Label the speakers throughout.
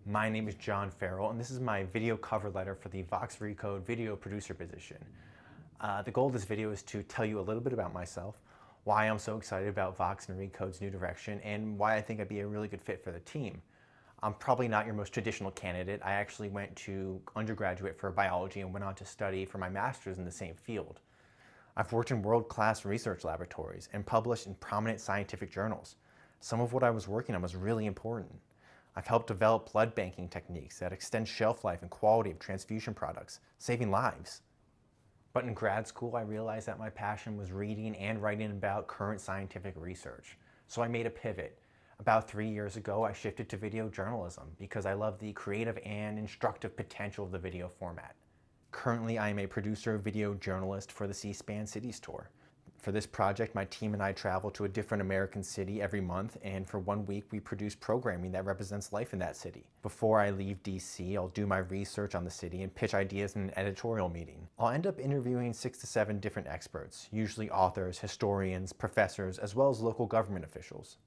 Speaker 1: My name is John Farrell, and this is my video cover letter for the Vox Recode video producer position. The goal of this video is to tell you a little bit about myself, why I'm so excited about Vox and Recode's new direction, and why I think I'd be a really good fit for the team. I'm probably not your most traditional candidate. I actually went to undergraduate for biology and went on to study for my master's in the same field. I've worked in world-class research laboratories and published in prominent scientific journals. Some of what I was working on was really important. I've helped develop blood banking techniques that extend shelf life and quality of transfusion products, saving lives. But in grad school, I realized that my passion was reading and writing about current scientific research. So I made a pivot. About 3 years ago, I shifted to video journalism because I love the creative and instructive potential of the video format. Currently, I am a producer video journalist for the C-SPAN Cities Tour. For this project, my team and I travel to a different American city every month, and for 1 week we produce programming that represents life in that city. Before I leave DC, I'll do my research on the city and pitch ideas in an editorial meeting. I'll end up interviewing 6 to 7 different experts, usually authors, historians, professors, as well as local government officials.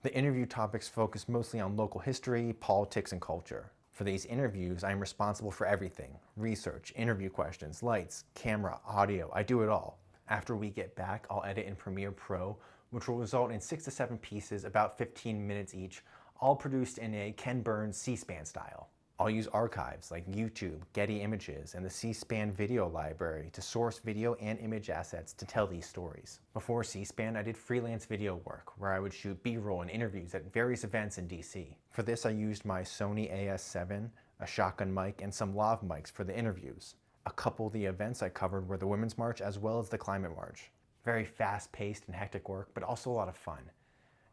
Speaker 1: The interview topics focus mostly on local history, politics, and culture. For these interviews, I am responsible for everything: research, interview questions, lights, camera, audio. I do it all. After we get back, I'll edit in Premiere Pro, which will result in 6 to 7 pieces, about 15 minutes each, all produced in a Ken Burns C-SPAN style. I'll use archives like YouTube, Getty Images, and the C-SPAN video library to source video and image assets to tell these stories. Before C-SPAN, I did freelance video work, where I would shoot B-roll and interviews at various events in DC. For this, I used my Sony AS7, a shotgun mic, and some lav mics for the interviews. A couple of the events I covered were the Women's March as well as the Climate March. Very fast-paced and hectic work, but also a lot of fun.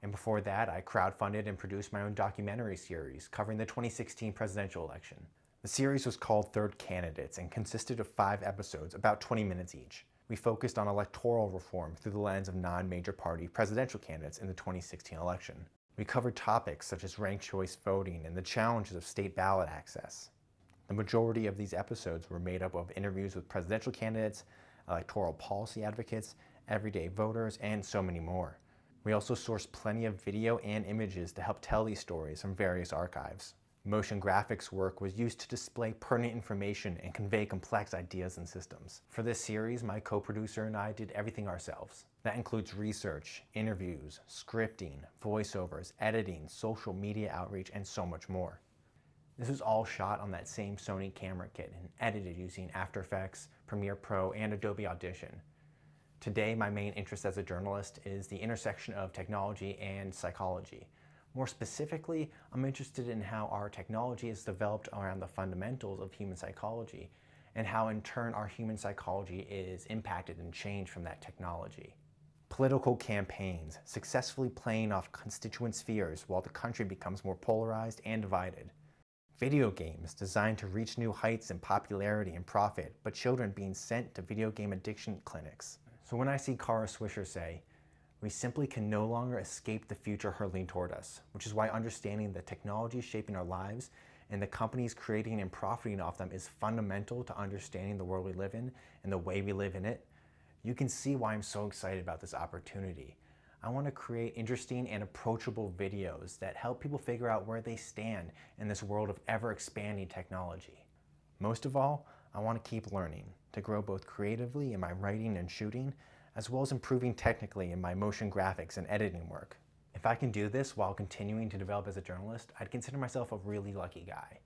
Speaker 1: And before that, I crowdfunded and produced my own documentary series covering the 2016 presidential election. The series was called Third Candidates and consisted of 5 episodes, about 20 minutes each. We focused on electoral reform through the lens of non-major party presidential candidates in the 2016 election. We covered topics such as ranked choice voting and the challenges of state ballot access. The majority of these episodes were made up of interviews with presidential candidates, electoral policy advocates, everyday voters, and so many more. We also sourced plenty of video and images to help tell these stories from various archives. Motion graphics work was used to display pertinent information and convey complex ideas and systems. For this series, my co-producer and I did everything ourselves. That includes research, interviews, scripting, voiceovers, editing, social media outreach, and so much more. This was all shot on that same Sony camera kit and edited using After Effects, Premiere Pro, and Adobe Audition. Today, my main interest as a journalist is the intersection of technology and psychology. More specifically, I'm interested in how our technology is developed around the fundamentals of human psychology, and how in turn our human psychology is impacted and changed from that technology. Political campaigns, successfully playing off constituent spheres while the country becomes more polarized and divided. Video games designed to reach new heights in popularity and profit, but children being sent to video game addiction clinics. So when I see Kara Swisher say, "We simply can no longer escape the future hurtling toward us," which is why understanding the technology shaping our lives and the companies creating and profiting off them is fundamental to understanding the world we live in and the way we live in it, you can see why I'm so excited about this opportunity. I want to create interesting and approachable videos that help people figure out where they stand in this world of ever-expanding technology. Most of all, I want to keep learning, to grow both creatively in my writing and shooting, as well as improving technically in my motion graphics and editing work. If I can do this while continuing to develop as a journalist, I'd consider myself a really lucky guy.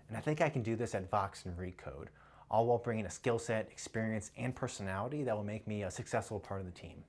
Speaker 1: And I think I can do this at Vox and Recode, all while bringing a skill set, experience, and personality that will make me a successful part of the team.